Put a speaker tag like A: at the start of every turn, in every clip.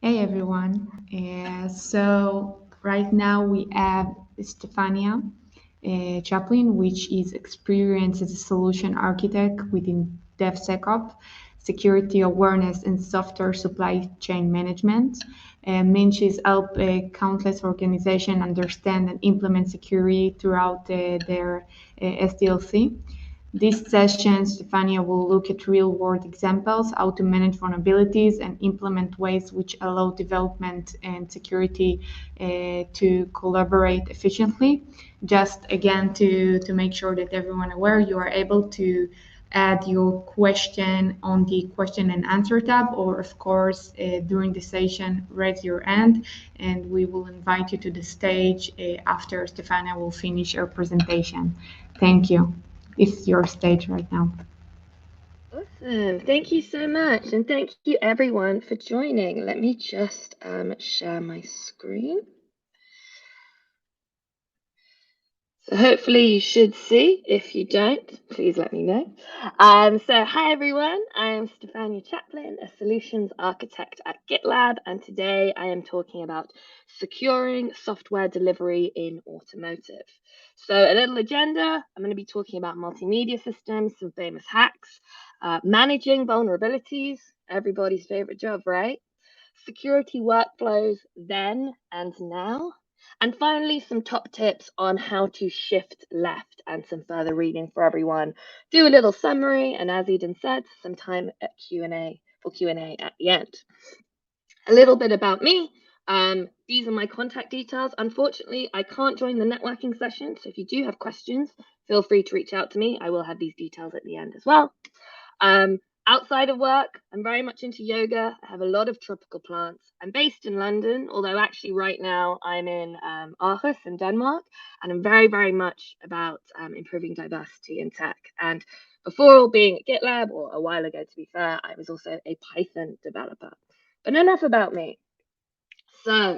A: Hey everyone. So right now we have Stefania Chaplin, which is experienced as a solution architect within DevSecOps, security awareness, and software supply chain management. And she's helped countless organizations understand and implement security throughout their SDLC. This session, Stefania will look at real-world examples, how to manage vulnerabilities, and implement ways which allow development and security to collaborate efficiently. Just again, to make sure that everyone aware, you are able to add your question on the question and answer tab, or of course, during the session, raise your hand, and we will invite you to the stage after Stefania will finish her presentation. Thank you. It's your stage right now.
B: Awesome. Thank you so much. And thank you everyone for joining. Let me just share my screen. So hopefully you should see. If you don't, please let me know. So hi everyone, I am Stefania Chaplin, a solutions architect at GitLab, and today I am talking about securing software delivery in automotive. So a little agenda, I'm going to be talking about multimedia systems, some famous hacks, managing vulnerabilities, everybody's favorite job, right? Security workflows then and now, and finally, some top tips on how to shift left and some further reading for everyone. Do a little summary, and as Eden said, some time at Q&A at the end. A little bit about me. These are my contact details. Unfortunately, I can't join the networking session, so if you do have questions, feel free to reach out to me. I will have these details at the end as well. Outside of work, I'm very much into yoga. I have a lot of tropical plants. I'm based in London, although actually right now I'm in Aarhus in Denmark, and I'm very, very much about improving diversity in tech. And before all being at GitLab, or a while ago to be fair, I was also a Python developer. But enough about me. So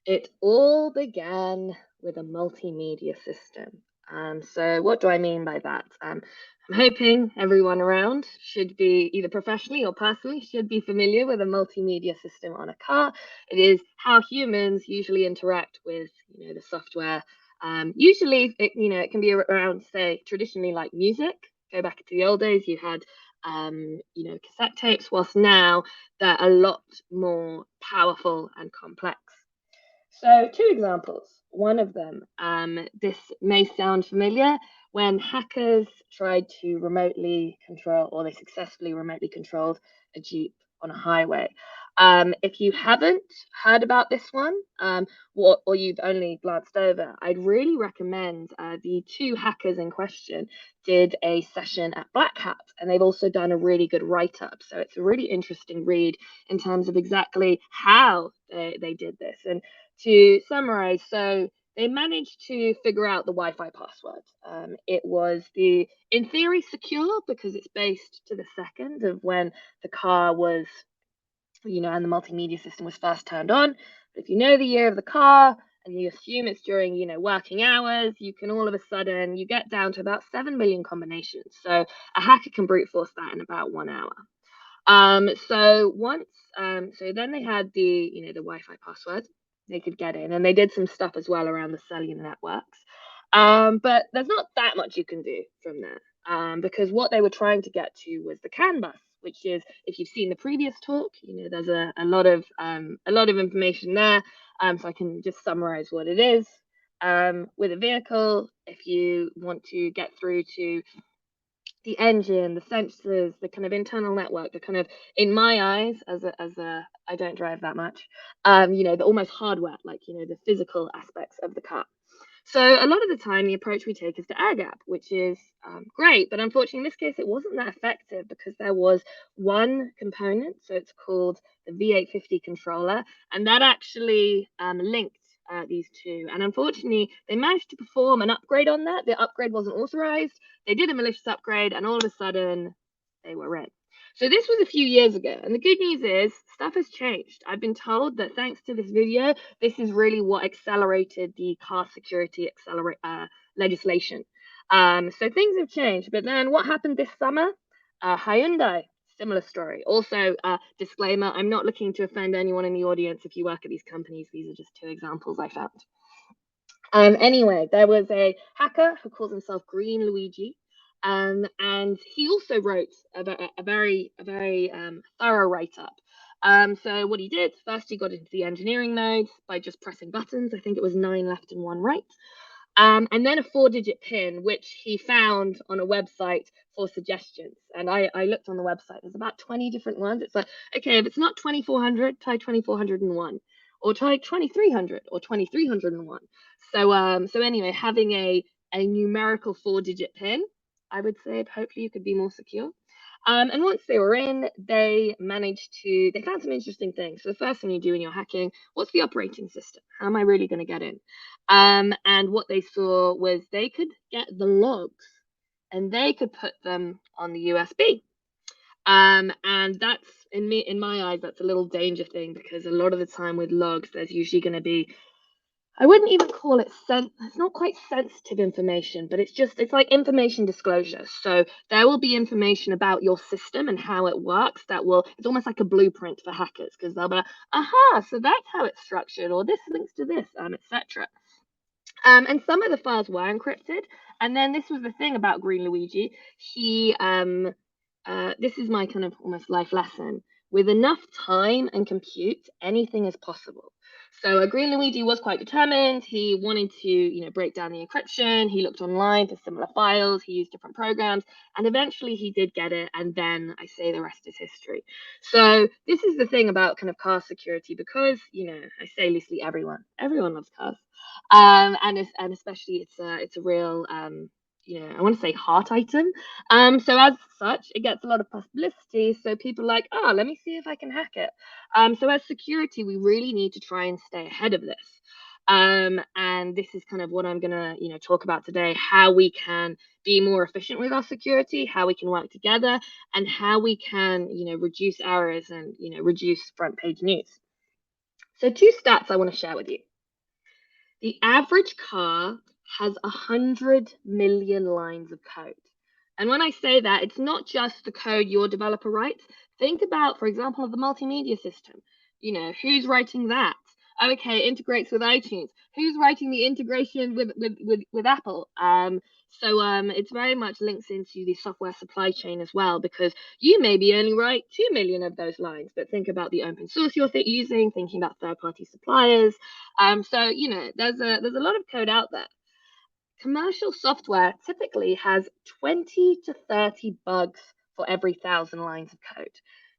B: it all began with a multimedia system. So what do I mean by that? I'm hoping everyone around should be either professionally or personally should be familiar with a multimedia system on a car. It is how humans usually interact with, the software. Usually, it can be around, say, traditionally like music. Go back to the old days, you had cassette tapes, whilst now they're a lot more powerful and complex. So, two examples. One of them, this may sound familiar, when hackers tried to remotely control, or they successfully remotely controlled a Jeep on a highway. If you haven't heard about this one, or you've only glanced over, I'd really recommend the two hackers in question did a session at Black Hat, and they've also done a really good write up. So it's a really interesting read in terms of exactly how they did this. And to summarize, so they managed to figure out the Wi-Fi password. It was in theory, secure because it's based to the second of when the car was, and the multimedia system was first turned on. But if you know the year of the car and you assume it's during, working hours, you can all of a sudden, you get down to about 7 million combinations. So a hacker can brute force that in about 1 hour. So then they had the Wi-Fi password. They could get in, and they did some stuff as well around the cellular networks. But there's not that much you can do from there, because what they were trying to get to was the CAN bus, which is, if you've seen the previous talk, there's a lot of information there. So I can just summarize what it is. With a vehicle, if you want to get through to the engine, the sensors, the kind of internal network, the kind of, in my eyes, as a I don't drive that much, the almost hardware, like, the physical aspects of the car. So a lot of the time, the approach we take is to air gap, which is great, but unfortunately in this case, it wasn't that effective because there was one component, so it's called the V850 controller, and that actually linked these two. And unfortunately, they managed to perform an upgrade on that. The upgrade wasn't authorized. They did a malicious upgrade, and all of a sudden, they were in. So this was a few years ago, and the good news is stuff has changed. I've been told that thanks to this video, this is really what accelerated the car security legislation. So things have changed. But then what happened this summer? Hyundai similar story. Also, disclaimer, I'm not looking to offend anyone in the audience. If you work at these companies, these are just two examples I found. Anyway, there was a hacker who calls himself Green Luigi, and he also wrote a very thorough write-up. So what he did, first he got into the engineering mode by just pressing buttons. I think it was 9 left and 1 right. And then a 4-digit PIN, which he found on a website for suggestions. And I looked on the website, there's about 20 different ones. It's like, okay, if it's not 2400, try 2401, or try 2300 or 2301. So anyway, having a numerical 4-digit PIN, I would say hopefully you could be more secure. And once they were in, they found some interesting things. So the first thing you do when you're hacking, what's the operating system? How am I really going to get in? And what they saw was they could get the logs and they could put them on the USB. And that's, in my eyes, that's a little danger thing, because a lot of the time with logs, there's usually going to be, I wouldn't even call it it's not quite sensitive information, but it's like information disclosure. So there will be information about your system and how it works it's almost like a blueprint for hackers, because they'll be like, aha, so that's how it's structured, or this links to this, etc. And some of the files were encrypted. And then this was the thing about Green Luigi. This is my kind of almost life lesson. With enough time and compute, anything is possible. So Green Luigi was quite determined. He wanted to, break down the encryption. He looked online for similar files. He used different programs, and eventually he did get it. And then I say the rest is history. So this is the thing about kind of car security, because I say loosely, everyone loves cars, and especially it's a real I want to say heart item. So as such, it gets a lot of publicity. So people are like, oh, let me see if I can hack it. So as security, we really need to try and stay ahead of this. And this is kind of what I'm gonna, talk about today: how we can be more efficient with our security, how we can work together, and how we can, reduce errors and, reduce front page news. So 2 stats I want to share with you. The average car has 100 million lines of code. And when I say that, it's not just the code your developer writes. Think about, for example, the multimedia system. Who's writing that? Okay, it integrates with iTunes. Who's writing the integration with Apple? It's very much links into the software supply chain as well, because you maybe only write 2 million of those lines, but think about the open source you're using, thinking about third-party suppliers. There's a lot of code out there. Commercial software typically has 20 to 30 bugs for every 1,000 lines of code.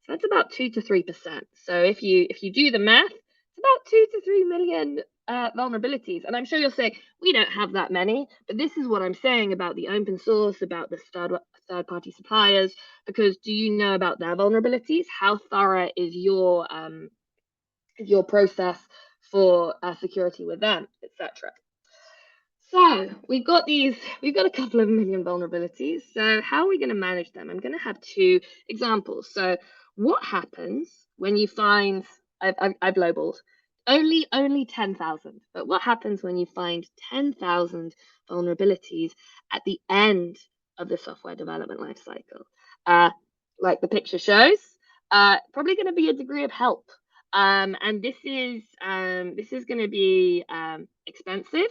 B: So that's about 2 to 3%. So if you do the math, it's about 2 to 3 million vulnerabilities. And I'm sure you'll say, we don't have that many, but this is what I'm saying about the open source, about the third-party suppliers, because do you know about their vulnerabilities? How thorough is your process for security with them, etc.? So we've got a couple of million vulnerabilities. So how are we going to manage them? I'm going to have 2 examples. So what happens when you find, I've lowballed, only 10,000, but what happens when you find 10,000 vulnerabilities at the end of the software development lifecycle? Like the picture shows, probably going to be a degree of help. And this is going to be expensive.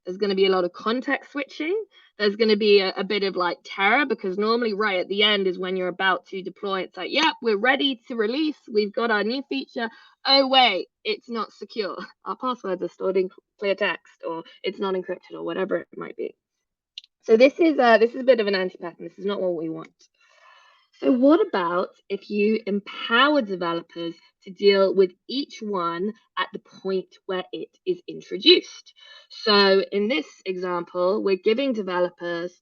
B: There's going to be a lot of context switching. There's going to be a bit of like terror, because normally right at the end is when you're about to deploy. It's like, yep, we're ready to release. We've got our new feature. Oh, wait, it's not secure. Our passwords are stored in clear text, or it's not encrypted, or whatever it might be. So this is a bit of an anti-pattern. This is not what we want. So what about if you empower developers to deal with each one at the point where it is introduced? So in this example, we're giving developers,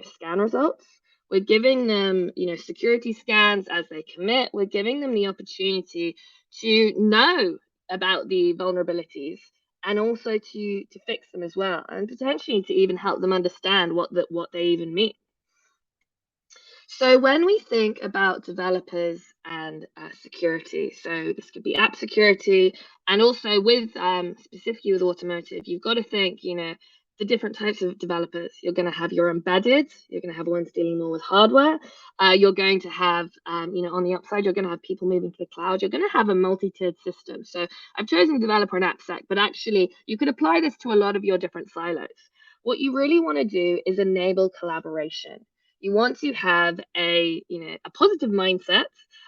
B: scan results. We're giving them, security scans as they commit. We're giving them the opportunity to know about the vulnerabilities, and also to fix them as well, and potentially to even help them understand what they even mean. So when we think about developers and security, so this could be app security, and also with specifically with automotive, you've got to think, the different types of developers. You're going to have your embedded, you're going to have ones dealing more with hardware. You're going to have, on the upside, you're going to have people moving to the cloud. You're going to have a multi-tiered system. So I've chosen developer and AppSec, but actually you could apply this to a lot of your different silos. What you really want to do is enable collaboration. You want to have a positive mindset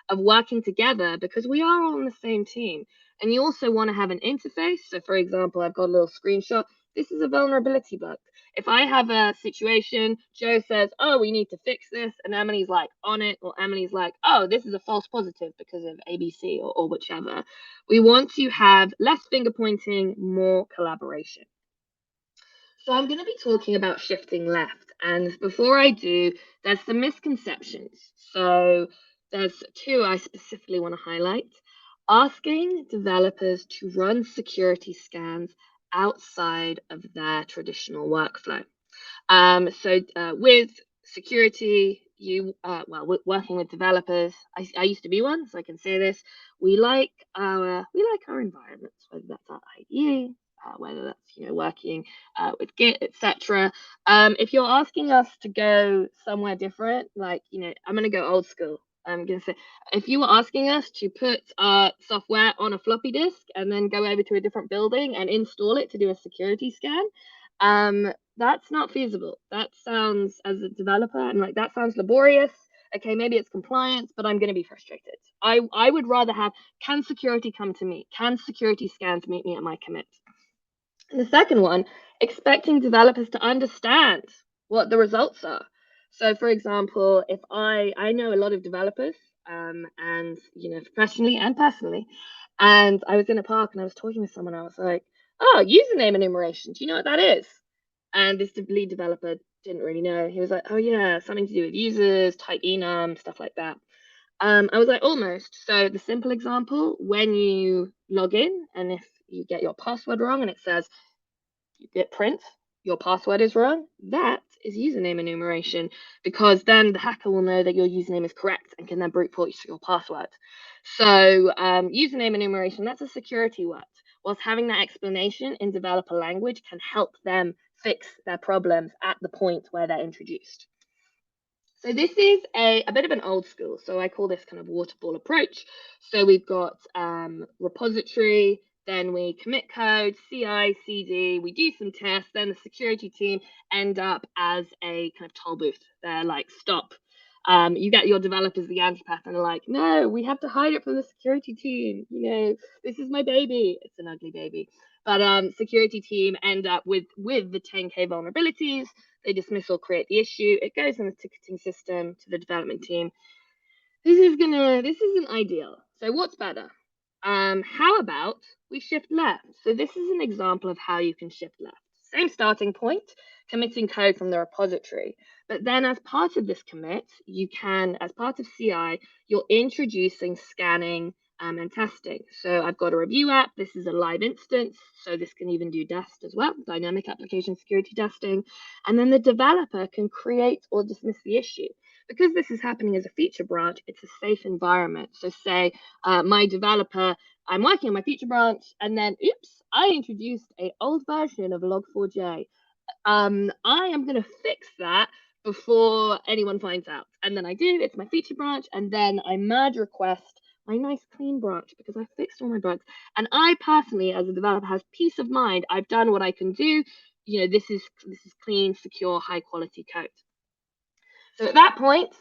B: of working together because we are all on the same team. And you also want to have an interface. So for example, I've got a little screenshot. This is a vulnerability bug. If I have a situation, Joe says, oh, we need to fix this, and Emily's like on it, or Emily's like, oh, this is a false positive because of ABC or whichever. We want to have less finger pointing, more collaboration. So I'm going to be talking about shifting left. And before I do, there's some misconceptions. So there's two I specifically want to highlight. Asking developers to run security scans outside of their traditional workflow. With security, working with developers, I used to be one, so I can say this. We like our environments, whether that's our IDE, whether that's working with Git, etc. If you're asking us to go somewhere different, like I'm gonna go old school. I'm gonna say, if you were asking us to put our software on a floppy disk and then go over to a different building and install it to do a security scan, that's not feasible. That sounds, as a developer, and like that sounds laborious. Okay, maybe it's compliance, but I'm going to be frustrated. I would rather have, can security come to me? Can security scans meet me at my commit? And the second one, expecting developers to understand what the results are. So, for example, if I know a lot of developers, and professionally and personally, and I was in a park and I was talking with someone, I was like, "Oh, username enumeration. Do you know what that is?" And this lead developer didn't really know. He was like, "Oh yeah, something to do with users, type enum, stuff like that." I was like, almost. So the simple example, when you log in and if you get your password wrong and it says it prints your password is wrong, that is username enumeration, because then the hacker will know that your username is correct and can then brute force your password. So username enumeration, that's a security word, whilst having that explanation in developer language can help them fix their problems at the point where they're introduced. So this is a bit of an old school. So I call this kind of waterfall approach. So we've got repository, then we commit code, CI, CD, we do some tests, then the security team end up as a kind of toll booth. They're like, stop. You get your developers the antipath and they're like, no, we have to hide it from the security team. This is my baby. It's an ugly baby. But security team end up with the 10K vulnerabilities. They dismiss or create the issue. It goes in the ticketing system to the development team. This isn't ideal. So what's better? How about we shift left? So this is an example of how you can shift left. Same starting point, committing code from the repository. But then as part of this commit, you can, as part of CI, you're introducing scanning and testing. So I've got a review app. This is a live instance. So this can even do DAST as well, dynamic application security testing. And then the developer can create or dismiss the issue. Because this is happening as a feature branch, it's a safe environment. So say my developer, I'm working on my feature branch, and then, oops, I introduced an old version of log4j. I am going to fix that before anyone finds out. And then I do, it's my feature branch, and then I merge request my nice clean branch because I fixed all my bugs. And I personally, as a developer, has peace of mind. I've done what I can do. This is clean, secure, high quality code. So at that point,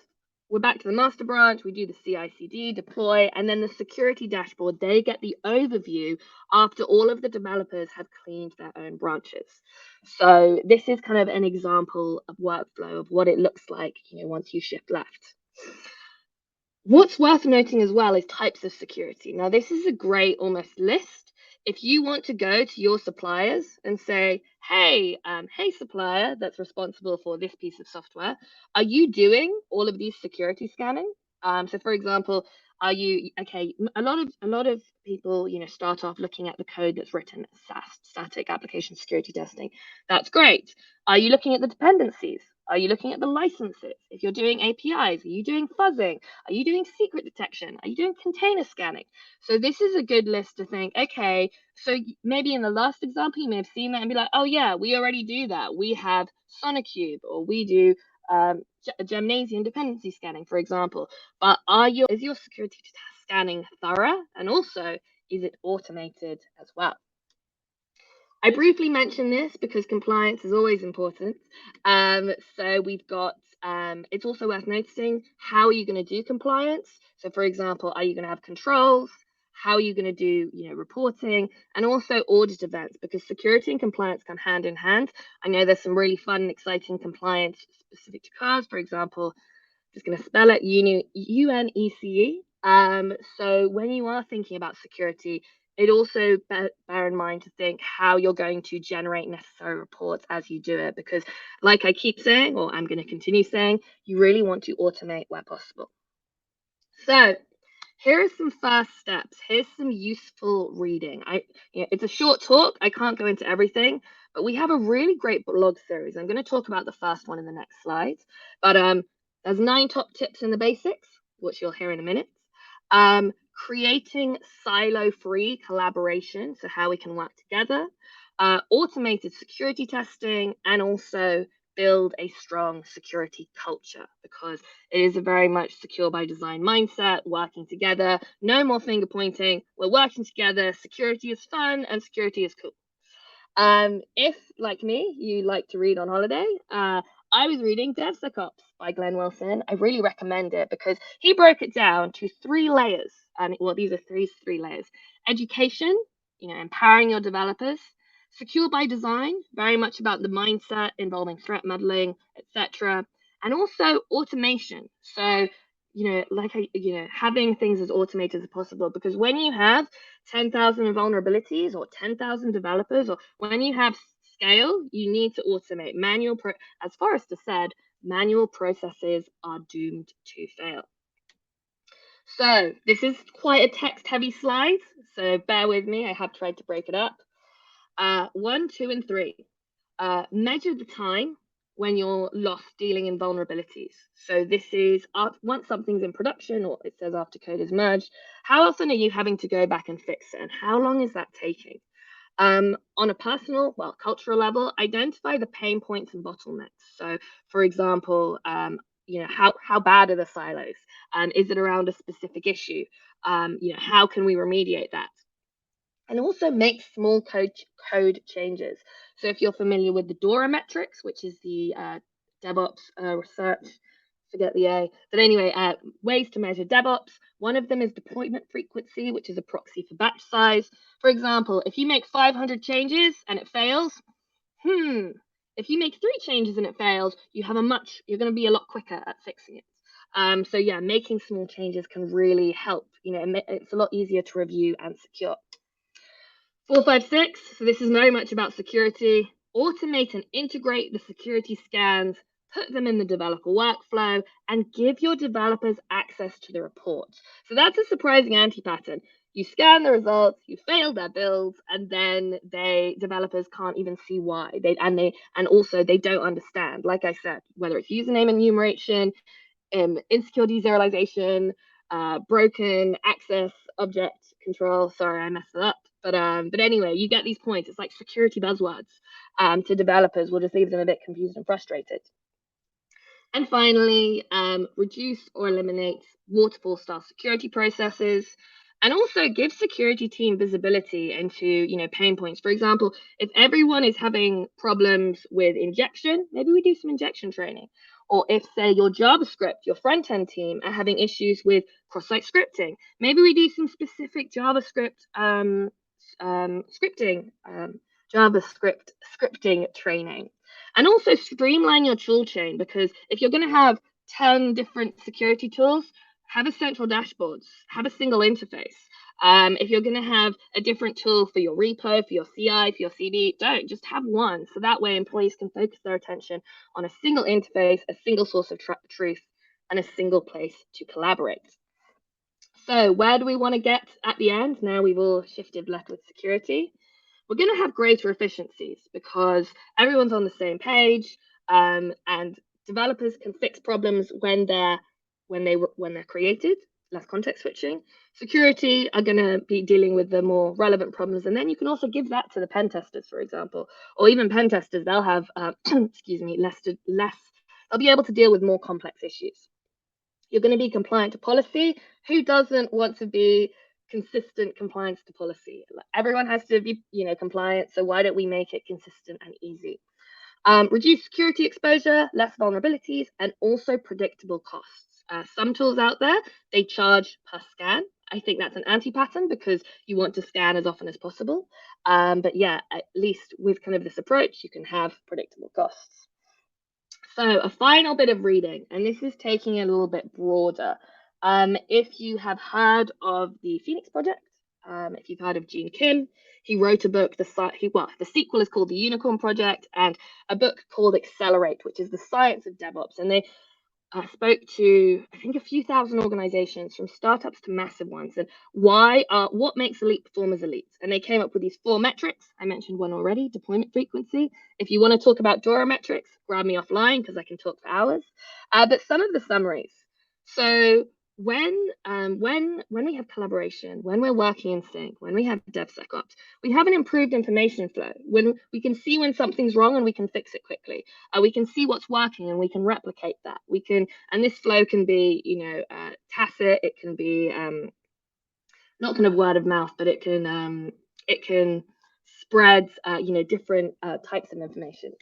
B: we're back to the master branch, we do the CI/CD, deploy, and then the security dashboard, they get the overview after all of the developers have cleaned their own branches. So this is kind of an example of workflow of what it looks like, once you shift left. What's worth noting as well is types of security. Now, this is a great almost list. If you want to go to your suppliers and say, hey supplier that's responsible for this piece of software, are you doing all of these security scanning? So for example, are you, okay, a lot of people, start off looking at the code that's written, SAST, static application security testing. That's great. Are you looking at the dependencies? Are you looking at the licenses? If you're doing APIs, are you doing fuzzing? Are you doing secret detection? Are you doing container scanning? So this is a good list to think, okay, so maybe in the last example, you may have seen that and be like, oh yeah, we already do that. We have SonarQube, or we do gymnasium dependency scanning, for example. But is your security scanning thorough? And also, is it automated as well? I briefly mention this because compliance is always important. So we've got, it's also worth noticing, how are you going to do compliance? So for example, are you going to have controls? How are you going to do, reporting, and also audit events, because security and compliance come hand in hand. I know there's some really fun and exciting compliance specific to cars. For example, just going to spell it, UNECE. So when you are thinking about security, it also bear in mind to think how you're going to generate necessary reports as you do it, because like I keep saying, or I'm going to continue saying, you really want to automate where possible. So here are some first steps. Here's some useful reading. It's a short talk. I can't go into everything, but we have a really great blog series. I'm going to talk about the first one in the next slide. But there's 9 top tips in the basics, which you'll hear in a minute. Creating silo-free collaboration, so how we can work together. Automated security testing, and also build a strong security culture, because it is a very much secure by design mindset, working together, no more finger pointing, we're working together, security is fun and security is cool. If, like me, you like to read on holiday, I was reading DevSecOps by Glenn Wilson. I really recommend it because he broke it down to 3 layers. And well, these are three layers. Education, empowering your developers. Secure by design, very much about the mindset involving threat modeling, etc. And also automation. So, having things as automated as possible, because when you have 10,000 vulnerabilities or 10,000 developers, or when you have scale, you need to automate. As Forrester said, manual processes are doomed to fail. So this is quite a text-heavy slide, so bear with me. I have tried to break it up. 1, 2, and 3. Measure the time when you're lost dealing in vulnerabilities. So this is once something's in production, or it says after code is merged, how often are you having to go back and fix it, and how long is that taking? On a personal, cultural level, identify the pain points and bottlenecks. So, for example, how bad are the silos? Is it around a specific issue? How can we remediate that? And also make small code changes. So if you're familiar with the DORA metrics, which is the DevOps research, forget the A, but anyway, ways to measure DevOps. One of them is deployment frequency, which is a proxy for batch size. For example, if you make 500 changes and it fails, if you make 3 changes and it fails, you're going to be a lot quicker at fixing it. So yeah, making small changes can really help. It's a lot easier to review and secure. 4, 5, 6. So this is very much about security. Automate and integrate the security scans, put them in the developer workflow, and give your developers access to the reports. So that's a surprising anti-pattern. You scan the results, you fail their builds, and then developers can't even see why. And also they don't understand. Like I said, whether it's username enumeration, insecure deserialization, broken access object control. Sorry, I messed it up. But anyway, you get these points. It's like security buzzwords to developers will just leave them a bit confused and frustrated. And finally, reduce or eliminate waterfall style security processes, and also give security team visibility into pain points. For example, if everyone is having problems with injection, maybe we do some injection training. Or if, say, your JavaScript, your front-end team are having issues with cross-site scripting, maybe we do some specific JavaScript scripting training. And also streamline your tool chain, because if you're going to have 10 different security tools, have a central dashboard, have a single interface. If you're going to have a different tool for your repo, for your CI, for your CD, don't, just have one. So that way employees can focus their attention on a single interface, a single source of truth, and a single place to collaborate. So where do we want to get at the end? Now we've all shifted left with security. We're going to have greater efficiencies because everyone's on the same page, and developers can fix problems when they're created, less context switching. Security are going to be dealing with the more relevant problems, and then you can also give that to the pen testers, for example, or even pen testers. They'll have excuse me, less. They'll be able to deal with more complex issues. You're going to be compliant to policy. Who doesn't want to be consistent compliance to policy? Everyone has to be, compliant. So why don't we make it consistent and easy? Reduce security exposure, less vulnerabilities, and also predictable costs. Some tools out there, they charge per scan. I think that's an anti-pattern because you want to scan as often as possible. But yeah, at least with kind of this approach, you can have predictable costs. So a final bit of reading, and this is taking it a little bit broader. If you have heard of the Phoenix Project, if you've heard of Gene Kim, he wrote a book. The sequel is called The Unicorn Project, and a book called Accelerate, which is the science of DevOps. And they spoke to, I think, a few thousand organizations, from startups to massive ones, and what makes elite performers elite. And they came up with these 4 metrics. I mentioned one already: deployment frequency. If you want to talk about DORA metrics, grab me offline because I can talk for hours. But some of the summaries. So when we have collaboration, when we're working in sync, when we have DevSecOps, we have an improved information flow. When we can see when something's wrong and we can fix it quickly. We can see what's working and we can replicate that. And this flow can be, tacit. It can be not kind of word of mouth, but it can spread, different types of information.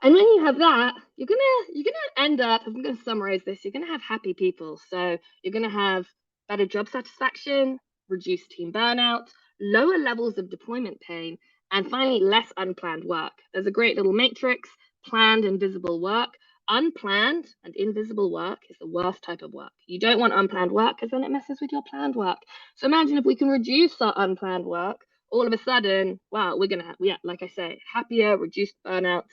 B: And when you have that, you're gonna end up, I'm gonna summarize this, you're gonna have happy people. So you're gonna have better job satisfaction, reduced team burnout, lower levels of deployment pain, and finally less unplanned work. There's a great little matrix: planned and visible work. Unplanned and invisible work is the worst type of work. You don't want unplanned work because then it messes with your planned work. So imagine if we can reduce our unplanned work, all of a sudden, wow, we're gonna have, like I say, happier, reduced burnout,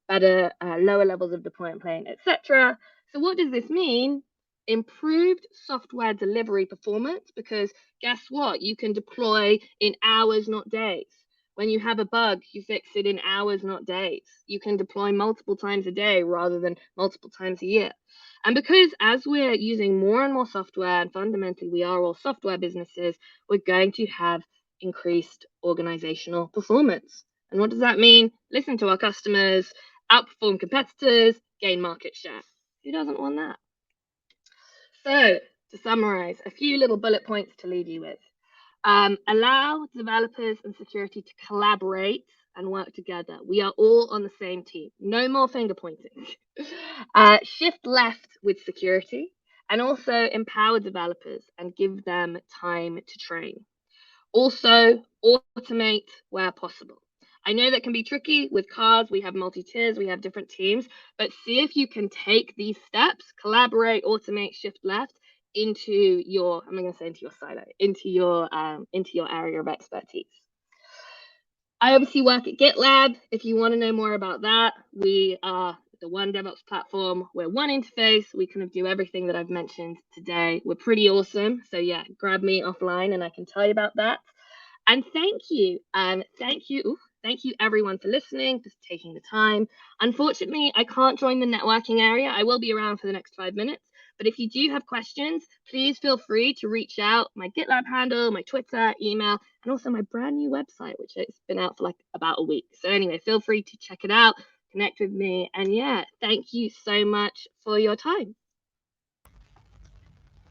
B: better, lower levels of deployment pain, etc. So what does this mean? Improved software delivery performance, because guess what? You can deploy in hours, not days. When you have a bug, you fix it in hours, not days. You can deploy multiple times a day rather than multiple times a year. And because as we're using more and more software, and fundamentally we are all software businesses, we're going to have increased organizational performance. And what does that mean? Listen to our customers, outperform competitors, gain market share. Who doesn't want that? So, to summarize, a few little bullet points to leave you with. Allow developers and security to collaborate and work together. We are all on the same team. No more finger pointing. Shift left with security, and also empower developers and give them time to train. Also, automate where possible. I know that can be tricky with cars. We have multi-tiers, we have different teams, but see if you can take these steps: collaborate, automate, shift left, into your, I'm going to say into your silo, into your area of expertise. I obviously work at GitLab. If you want to know more about that, we are the one DevOps platform. We're one interface. We kind of do everything that I've mentioned today. We're pretty awesome. So yeah, grab me offline and I can tell you about that. And thank you. Thank you everyone for listening, for taking the time. Unfortunately, I can't join the networking area. I will be around for the next 5 minutes. But if you do have questions, please feel free to reach out. My GitLab handle, my Twitter, email, and also my brand new website, which has been out for like about a week. So anyway, feel free to check it out, connect with me. And yeah, thank you so much for your time.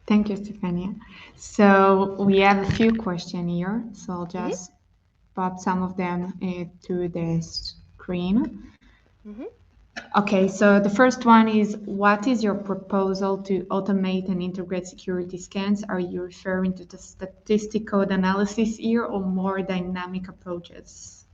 A: Thank you, Stefania. So we have a few questions here. So I'll just pop some of them to the screen. Okay, so the first one is, what is your proposal to automate and integrate security scans? Are you referring to the statistic code analysis here or more dynamic approaches?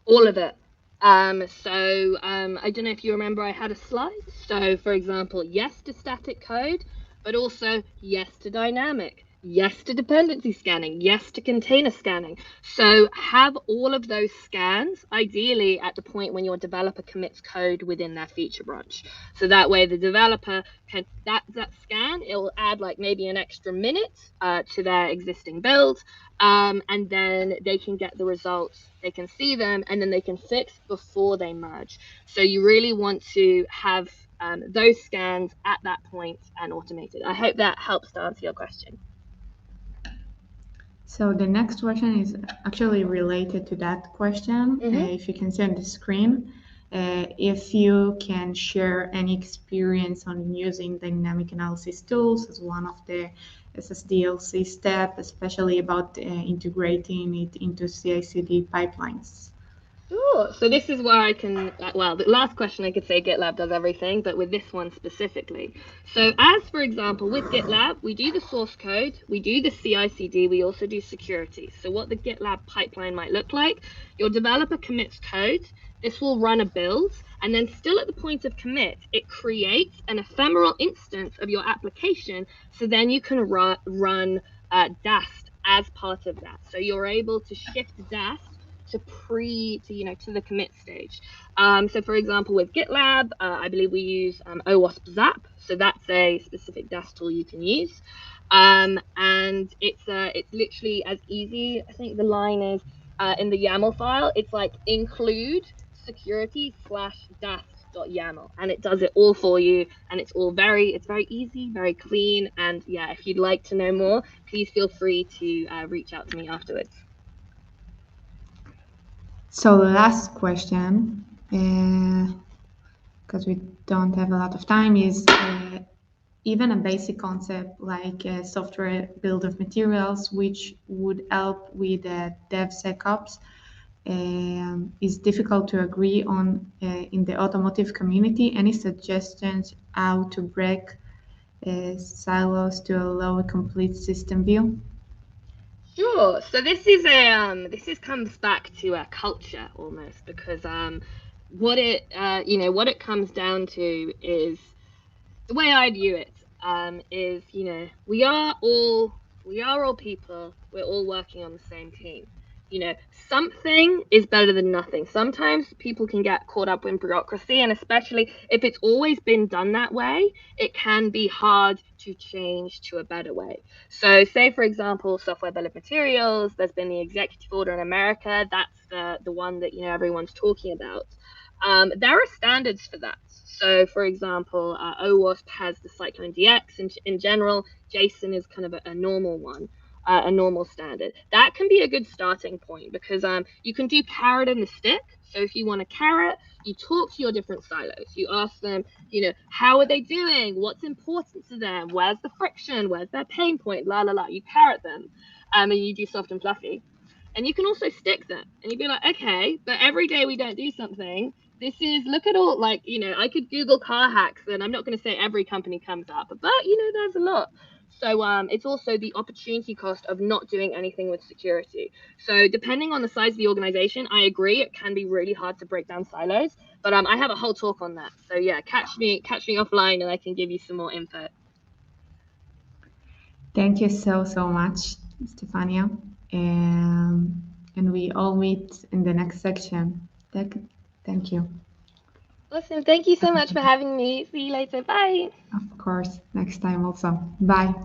B: All of it. I don't know if you remember, I had a slide. So for example, yes to static code, but also yes to dynamic, Yes to dependency scanning, yes to container scanning. So have all of those scans, ideally at the point when your developer commits code within their feature branch. So that way the developer can, that scan, it will add like maybe an extra minute to their existing build. And then they can get the results, they can see them, and then they can fix before they merge. So you really want to have those scans at that point and automated. I hope that helps to answer your question.
A: So the next question is actually related to that question.
B: Mm-hmm.
A: If you can see on the screen, if you can share any experience on using dynamic analysis tools as one of the SSDLC step, especially about integrating it into CI/CD pipelines.
B: Sure. So this is where I can, well, the last question I could say GitLab does everything, but with this one specifically. So as for example, with GitLab, we do the source code, we do the CI/CD, we also do security. So what the GitLab pipeline might look like, your developer commits code, this will run a build, and then still at the point of commit, it creates an ephemeral instance of your application, so then you can run Dast as part of that. So you're able to shift Dast to the commit stage. So for example, with GitLab, I believe we use OWASP Zap. So that's a specific Dast tool you can use. And it's literally as easy. I think the line is in the YAML file. It's like include security/dast.yaml, and it does it all for you. And it's very easy, very clean. And yeah, if you'd like to know more, please feel free to reach out to me afterwards.
A: So the last question, because we don't have a lot of time, is even a basic concept like software build of materials, which would help with DevSecOps, is difficult to agree on in the automotive community. Any suggestions how to break silos to allow a complete system view?
B: Sure. So this is comes back to a culture almost, because what it comes down to is, the way I view it is, we are all people. We're all working on the same team. Something is better than nothing. Sometimes people can get caught up in bureaucracy, and especially if it's always been done that way, it can be hard to change to a better way. So, say for example, software bill of materials. There's been the executive order in America. That's the one that everyone's talking about. There are standards for that. So, for example, OWASP has the Cyclone DX. In general, JSON is kind of a normal one, a normal standard. That can be a good starting point, because you can do carrot and the stick. So, if you want a carrot, you talk to your different silos. You ask them, how are they doing? What's important to them? Where's the friction? Where's their pain point? La la la. You carrot them, and you do soft and fluffy. And you can also stick them, and you'd be like, okay, but every day we don't do something. Look at all, like, I could Google car hacks, and I'm not going to say every company comes up, but there's a lot. So it's also the opportunity cost of not doing anything with security. So depending on the size of the organization, I agree it can be really hard to break down silos. But I have a whole talk on that. So yeah, catch me offline, and I can give you some more info.
A: Thank you so much, Stefania. And we all meet in the next section. Thank you.
B: Awesome. Thank you so much for having me. See you later. Bye.
A: Of course, next time also. Bye.